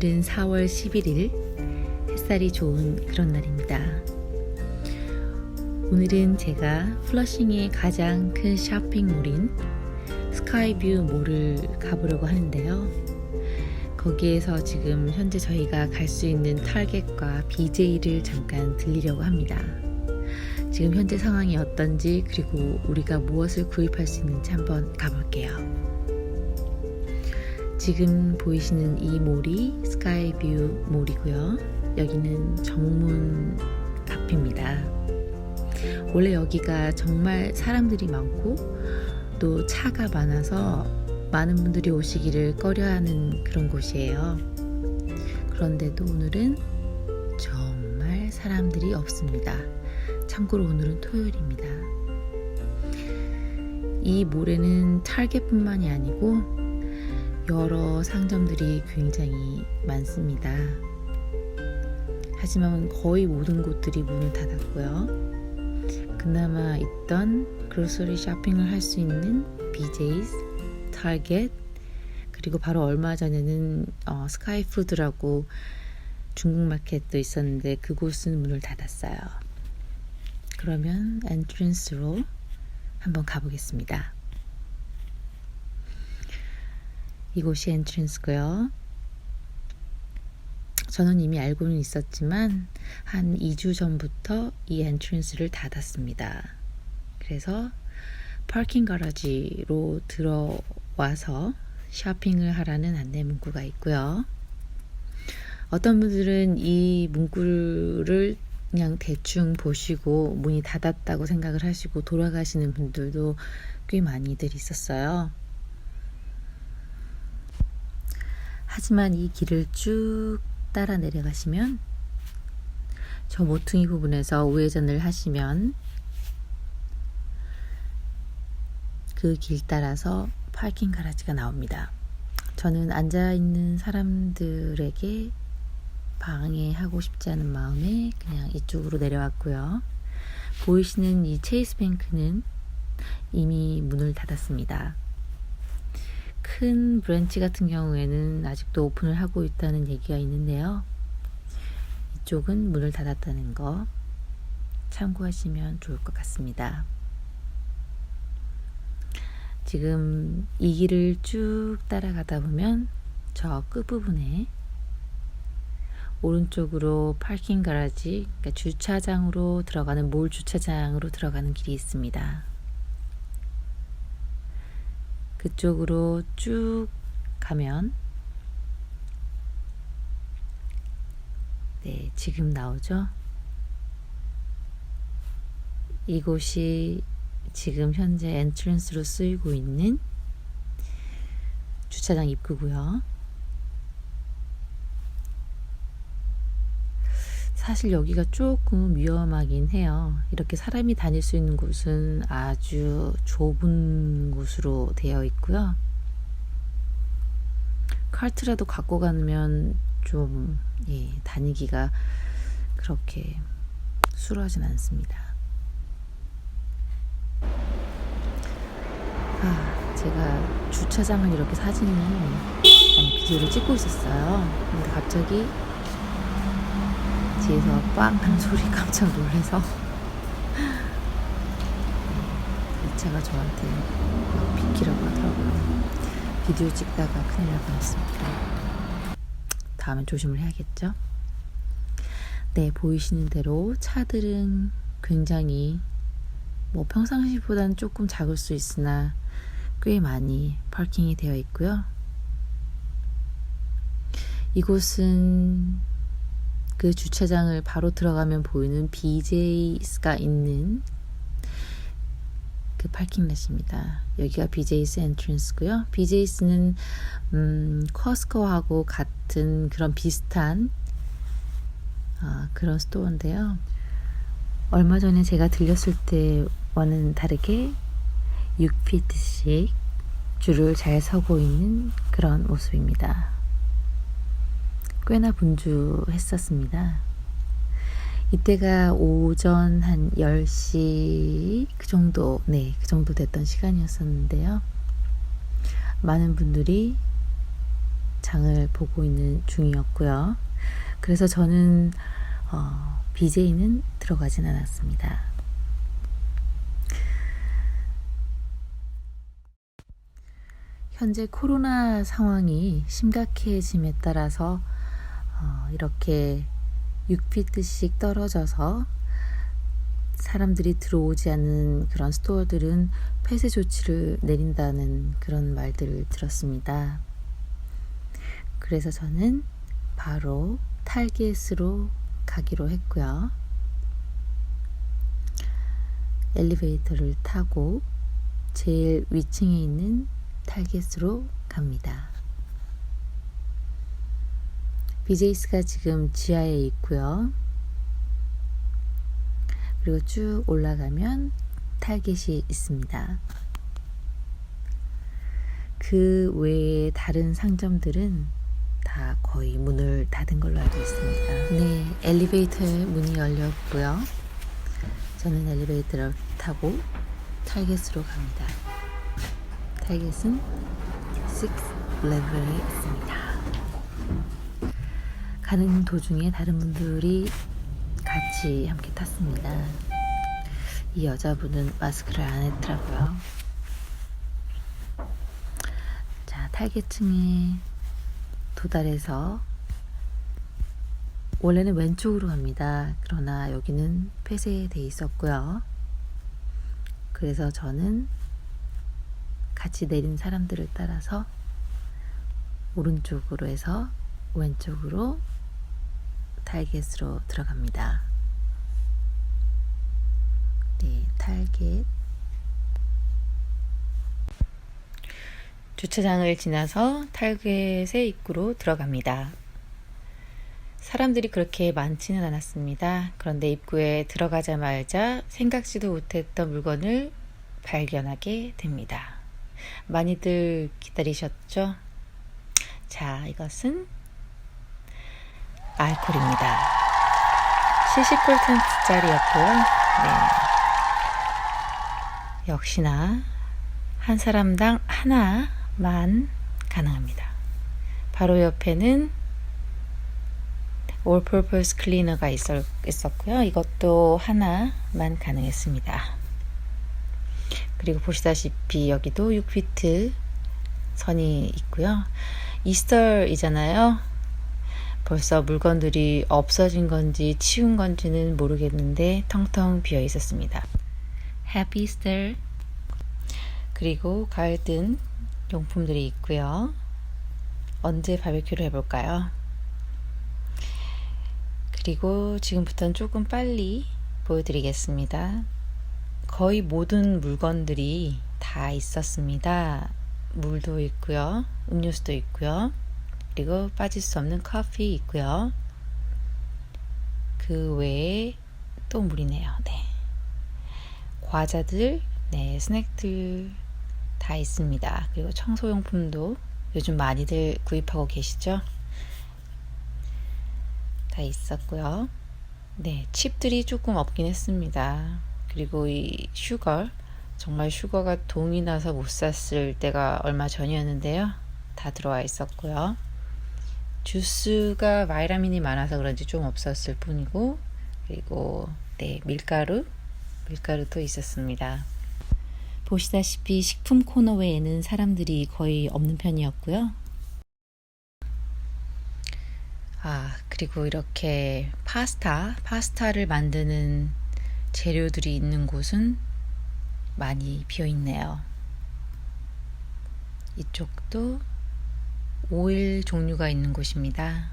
오늘은 4월 11일 햇살이 좋은 그런 날입니다. 오늘은 제가 플러싱의 가장 큰 쇼핑몰인 스카이뷰 몰을 가보려고 하는데요. 거기에서 지금 현재 저희가 갈 수 있는 타겟과 BJ를 잠깐 들리려고 합니다. 지금 현재 상황이 어떤지, 그리고 우리가 무엇을 구입할 수 있는지 한번 가볼게요. 지금 보이시는 이 몰이 스카이뷰 몰이고요. 여기는 정문 앞입니다. 원래 여기가 정말 사람들이 많고 또 차가 많아서 많은 분들이 오시기를 꺼려하는 그런 곳이에요. 그런데도 오늘은 정말 사람들이 없습니다. 참고로 오늘은 토요일입니다. 이 몰에는 타겟뿐만이 아니고 여러 상점들이 굉장히 많습니다. 하지만 거의 모든 곳들이 문을 닫았고요. 그나마 있던 그로서리 쇼핑을 할 수 있는 BJ's, 타겟, 그리고 바로 얼마 전에는 스카이푸드라고 중국 마켓도 있었는데 그곳은 문을 닫았어요. 그러면 엔트런스로 한번 가보겠습니다. 이곳이 엔트런스고요. 저는 이미 알고는 있었지만 한 2주 전부터 이 엔트런스를 닫았습니다. 그래서 파킹 가라지로 들어와서 쇼핑을 하라는 안내 문구가 있고요. 어떤 분들은 이 문구를 그냥 대충 보시고 문이 닫았다고 생각을 하시고 돌아가시는 분들도 꽤 많이들 있었어요. 하지만 이 길을 쭉 따라 내려가시면 저 모퉁이 부분에서 우회전을 하시면 그 길 따라서 파킹 가라지가 나옵니다. 저는 앉아있는 사람들에게 방해하고 싶지 않은 마음에 그냥 이쪽으로 내려왔고요. 보이시는 이 체이스 뱅크는 이미 문을 닫았습니다. 큰 브랜치 같은 경우에는 아직도 오픈을 하고 있다는 얘기가 있는데요. 이쪽은 문을 닫았다는 거 참고하시면 좋을 것 같습니다. 지금 이 길을 쭉 따라가다 보면 저 끝부분에 오른쪽으로 파킹 가라지, 그러니까 주차장으로 들어가는 몰 주차장으로 들어가는 길이 있습니다. 그쪽으로 쭉 가면 네, 지금 나오죠? 이곳이 지금 현재 엔트런스로 쓰이고 있는 주차장 입구고요. 사실 여기가 조금 위험하긴 해요. 이렇게 사람이 다닐 수 있는 곳은 아주 좁은 곳으로 되어 있고요. 카트라도 갖고 가면 좀 다니기가 그렇게 수월하진 않습니다. 제가 주차장을 이렇게 비디오를 찍고 있었어요. 근데 갑자기 뒤에서 빵 하는 소리 깜짝 놀라서 이 차가 저한테 막 비키라고 하더라고요. 비디오 찍다가 큰일 날 뻔했습니다. 다음엔 조심을 해야겠죠? 네, 보이시는 대로 차들은 굉장히 평상시보다는 조금 작을 수 있으나 꽤 많이 파킹이 되어 있고요. 이곳은 그 주차장을 바로 들어가면 보이는 BJs가 있는 그 파킹렛입니다. 여기가 BJs 엔트런스고요. BJs는 커스코하고 같은 그런 비슷한 그런 스토어인데요. 얼마 전에 제가 들렸을 때와는 다르게 6피트씩 줄을 잘 서고 있는 그런 모습입니다. 꽤나 분주했었습니다. 이때가 오전 한 10시 그 정도 됐던 시간이었었는데요. 많은 분들이 장을 보고 있는 중이었고요. 그래서 저는 BJ는 들어가진 않았습니다. 현재 코로나 상황이 심각해짐에 따라서 이렇게 6피트씩 떨어져서 사람들이 들어오지 않는 그런 스토어들은 폐쇄 조치를 내린다는 그런 말들을 들었습니다. 그래서 저는 바로 탈겟으로 가기로 했고요. 엘리베이터를 타고 제일 위층에 있는 탈겟으로 갑니다. BJ스가 지금 지하에 있고요. 그리고 쭉 올라가면 탈겟이 있습니다. 그 외에 다른 상점들은 다 거의 문을 닫은 걸로 알고 있습니다. 네, 엘리베이터의 문이 열렸고요. 저는 엘리베이터를 타고 탈겟으로 갑니다. 탈겟은 6 레벨에 있습니다. 가는 도중에 다른 분들이 같이 함께 탔습니다. 이 여자분은 마스크를 안 했더라고요. 자, 탈겟층에 도달해서 원래는 왼쪽으로 갑니다. 그러나 여기는 폐쇄되어 있었고요. 그래서 저는 같이 내린 사람들을 따라서 오른쪽으로 해서 왼쪽으로 탈겟으로 들어갑니다. 네, 탈겟. 주차장을 지나서 탈겟의 입구로 들어갑니다. 사람들이 그렇게 많지는 않았습니다. 그런데 입구에 들어가자마자 생각지도 못했던 물건을 발견하게 됩니다. 많이들 기다리셨죠? 자, 이것은 알코올입니다. 70%짜리였고요. 네. 역시나 한 사람당 하나만 가능합니다. 바로 옆에는 All Purpose Cleaner가 있었고요. 이것도 하나만 가능했습니다. 그리고 보시다시피 여기도 6피트 선이 있고요. 이스터이잖아요. 벌써 물건들이 없어진 건지 치운 건지는 모르겠는데 텅텅 비어 있었습니다. Happy Easter. 그리고 가을든 용품들이 있고요. 언제 바베큐를 해볼까요? 그리고 지금부터는 조금 빨리 보여드리겠습니다. 거의 모든 물건들이 다 있었습니다. 물도 있고요. 음료수도 있고요. 그리고 빠질 수 없는 커피 있고요. 그 외에 또 물이네요. 네. 과자들, 네, 스낵들 다 있습니다. 그리고 청소용품도 요즘 많이들 구입하고 계시죠? 다 있었고요. 네, 칩들이 조금 없긴 했습니다. 그리고 이 슈거, 정말 슈거가 동이 나서 못 샀을 때가 얼마 전이었는데요. 다 들어와 있었고요. 주스가 바이타민이 많아서 그런지 좀 없었을 뿐이고, 그리고 네, 밀가루도 있었습니다. 보시다시피 식품 코너 외에는 사람들이 거의 없는 편이었고요. 그리고 이렇게 파스타를 만드는 재료들이 있는 곳은 많이 비어 있네요. 이쪽도 오일 종류가 있는 곳입니다.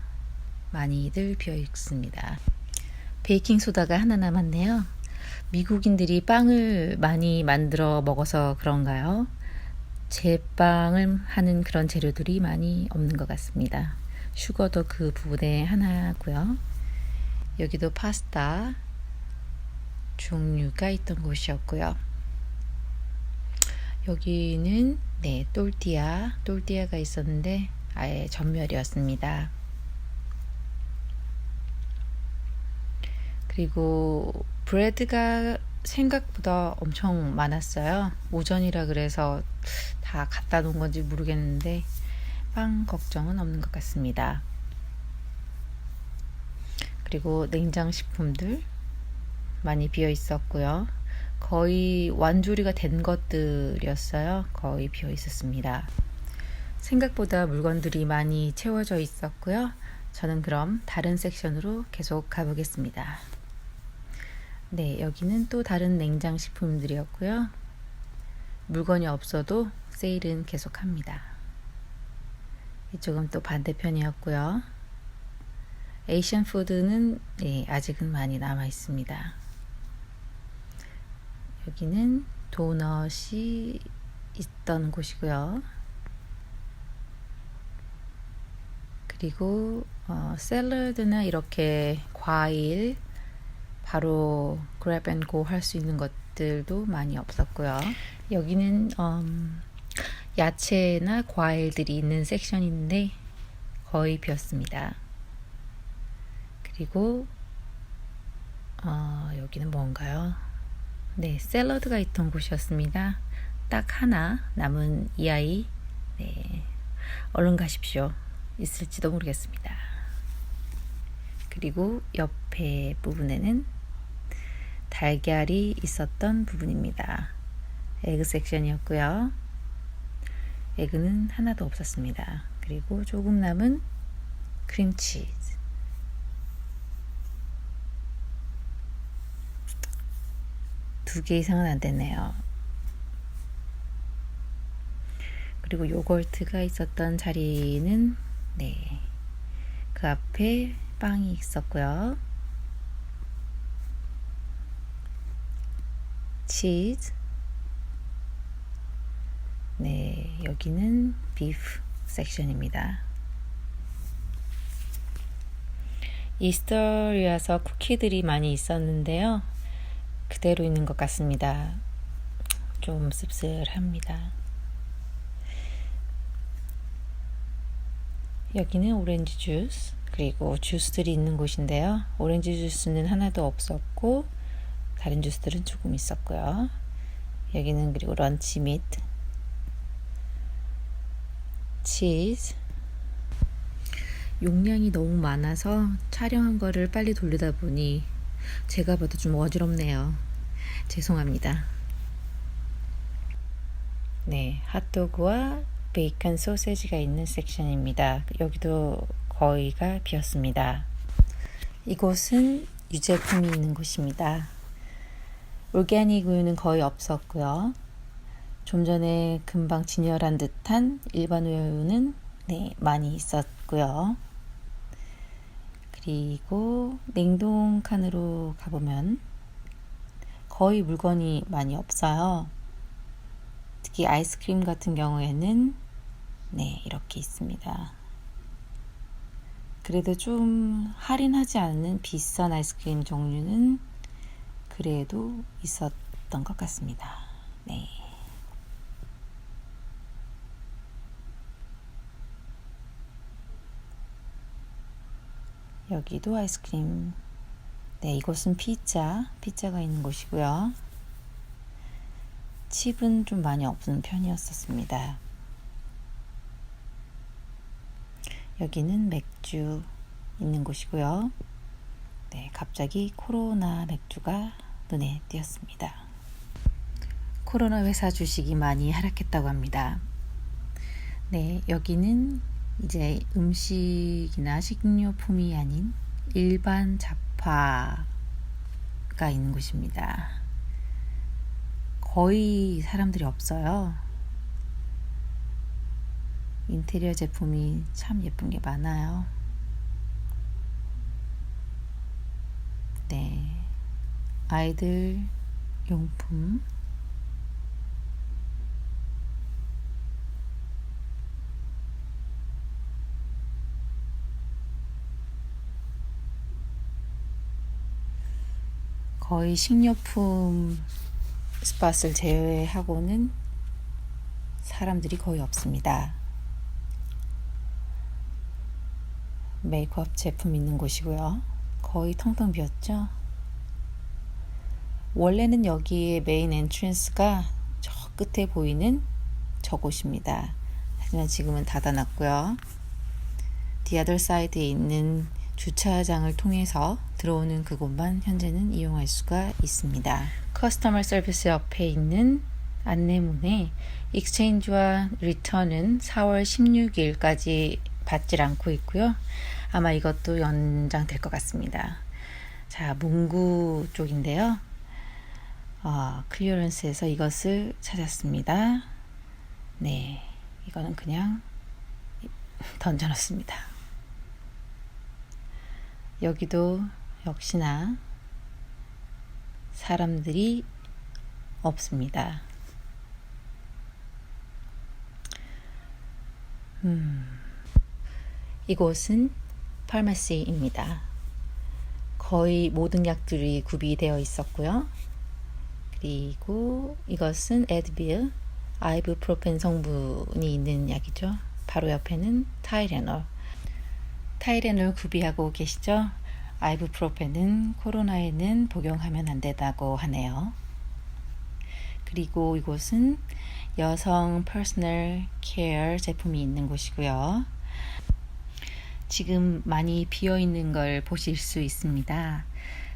많이들 비어 있습니다. 베이킹 소다가 하나 남았네요. 미국인들이 빵을 많이 만들어 먹어서 그런가요? 제빵을 하는 그런 재료들이 많이 없는 것 같습니다. 슈거도 그 부분에 하나고요. 여기도 파스타 종류가 있던 곳이었고요. 여기는 네, 또르띠아가 있었는데 아예 전멸이었습니다. 그리고 브레드가 생각보다 엄청 많았어요. 오전이라 그래서 다 갖다 놓은 건지 모르겠는데 빵 걱정은 없는 것 같습니다. 그리고 냉장식품들 많이 비어 있었고요. 거의 완조리가 된 것들이었어요. 거의 비어 있었습니다. 생각보다 물건들이 많이 채워져 있었고요. 저는 그럼 다른 섹션으로 계속 가보겠습니다. 네, 여기는 또 다른 냉장식품들이었고요. 물건이 없어도 세일은 계속합니다. 이쪽은 또 반대편이었고요. 에이시안 푸드는 아직은 많이 남아 있습니다. 여기는 도넛이 있던 곳이고요. 그리고 샐러드나 이렇게 과일 바로 grab and go 할 수 있는 것들도 많이 없었고요. 여기는 야채나 과일들이 있는 섹션인데 거의 비었습니다. 그리고 여기는 뭔가요? 네, 샐러드가 있던 곳이었습니다. 딱 하나 남은 이 아이. 네, 얼른 가십시오. 있을지도 모르겠습니다. 그리고 옆에 부분에는 달걀이 있었던 부분입니다. 에그 섹션이었고요. 에그는 하나도 없었습니다. 그리고 조금 남은 크림치즈. 두 개 이상은 안 됐네요. 그리고 요거트가 있었던 자리는 그 앞에 빵이 있었고요. 치즈. 여기는 비프 섹션입니다. 이스터이라서 쿠키들이 많이 있었는데요. 그대로 있는 것 같습니다. 좀 씁쓸합니다. 여기는 오렌지 주스, 그리고 주스들이 있는 곳인데요. 오렌지 주스는 하나도 없었고 다른 주스들은 조금 있었고요. 여기는 그리고 런치 밋, 치즈. 용량이 너무 많아서 촬영한 거를 빨리 돌리다 보니 제가 봐도 좀 어지럽네요. 죄송합니다. 네, 핫도그와 베이컨 소세지가 있는 섹션입니다. 여기도 거의가 비었습니다. 이곳은 유제품이 있는 곳입니다. 올가닉 우유는 거의 없었고요. 좀 전에 금방 진열한 듯한 일반 우유는 많이 있었고요. 그리고 냉동 칸으로 가보면 거의 물건이 많이 없어요. 특히 아이스크림 같은 경우에는 이렇게 있습니다. 그래도 좀 할인하지 않는 비싼 아이스크림 종류는 그래도 있었던 것 같습니다. 여기도 아이스크림. 이곳은 피자가 있는 곳이고요. 칩은 좀 많이 없는 편이었습니다. 여기는 맥주 있는 곳이고요. 갑자기 코로나 맥주가 눈에 띄었습니다. 코로나 회사 주식이 많이 하락했다고 합니다. 여기는 이제 음식이나 식료품이 아닌 일반 잡화가 있는 곳입니다. 거의 사람들이 없어요. 인테리어 제품이 참 예쁜 게 많아요. 아이들 용품. 거의 식료품 스팟을 제외하고는 사람들이 거의 없습니다. 메이크업 제품 있는 곳이고요. 거의 텅텅 비었죠. 원래는 여기에 메인 엔트런스가 저 끝에 보이는 저곳입니다. 하지만 지금은 닫아놨고요. The other side에 있는 주차장을 통해서 들어오는 그곳만 현재는 이용할 수가 있습니다. 커스터머 서비스 옆에 있는 안내문에 익스체인지와 리턴은 4월 16일까지 받질 않고 있고요. 아마 이것도 연장될 것 같습니다. 자, 문구 쪽인데요. 클리어런스에서 이것을 찾았습니다. 네, 이거는 그냥 던져놓습니다. 여기도 역시나 사람들이 없습니다. 이곳은 파마시입니다. 거의 모든 약들이 구비되어 있었고요. 그리고 이것은 에드빌, 아이부프로펜 성분이 있는 약이죠. 바로 옆에는 타이레놀. 타이레놀 구비하고 계시죠? 아이부프로펜은 코로나에는 복용하면 안 된다고 하네요. 그리고 이곳은 여성 퍼스널 케어 제품이 있는 곳이고요. 지금 많이 비어 있는 걸 보실 수 있습니다.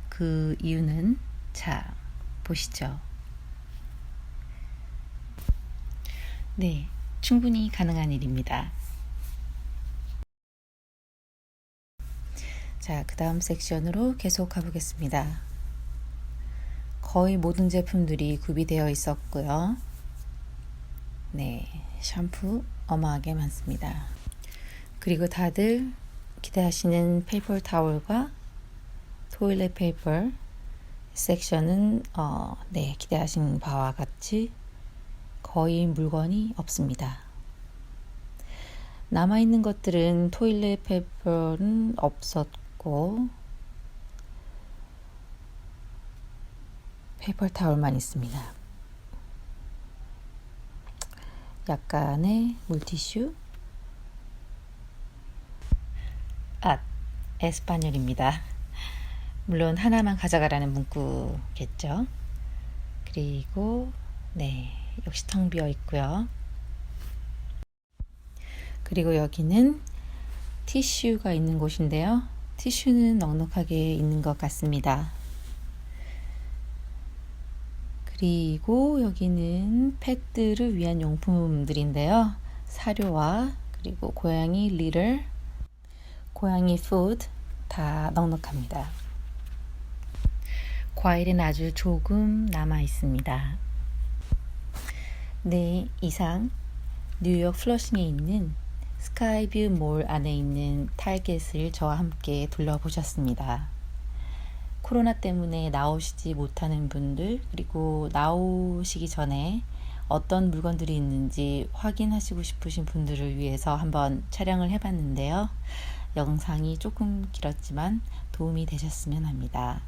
그 이유는 자, 보시죠. 네, 충분히 가능한 일입니다. 자, 그 다음 섹션으로 계속 가보겠습니다. 거의 모든 제품들이 구비되어 있었고요. 네, 샴푸 어마하게 많습니다. 그리고 다들 기대하시는 페이퍼 타월과 토일렛 페이퍼 섹션은 네, 기대하신 바와 같이 거의 물건이 없습니다. 남아있는 것들은 토일렛 페이퍼는 없었고 페이퍼 타월만 있습니다. 약간의 물티슈, 에스파뇰입니다. 물론 하나만 가져가라는 문구겠죠. 그리고 네, 역시 텅 비어 있고요. 그리고 여기는 티슈가 있는 곳인데요. 티슈는 넉넉하게 있는 것 같습니다. 그리고 여기는 펫들을 위한 용품들인데요. 사료와 그리고 고양이 리를, 고양이 푸드 다 넉넉합니다. 과일은 아주 조금 남아 있습니다. 네, 이상 뉴욕 플러싱에 있는 스카이뷰 몰 안에 있는 타겟을 저와 함께 둘러보셨습니다. 코로나 때문에 나오시지 못하는 분들, 그리고 나오시기 전에 어떤 물건들이 있는지 확인하시고 싶으신 분들을 위해서 한번 촬영을 해봤는데요. 영상이 조금 길었지만 도움이 되셨으면 합니다.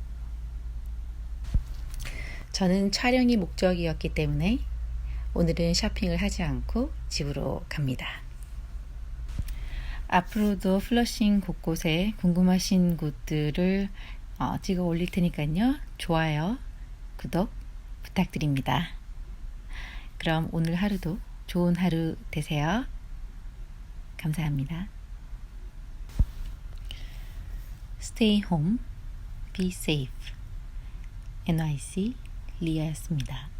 저는 촬영이 목적이었기 때문에 오늘은 쇼핑을 하지 않고 집으로 갑니다. 앞으로도 플러싱 곳곳에 궁금하신 곳들을 찍어 올릴 테니까요. 좋아요, 구독 부탁드립니다. 그럼 오늘 하루도 좋은 하루 되세요. 감사합니다. Stay home, be safe. NYC 리아였습니다.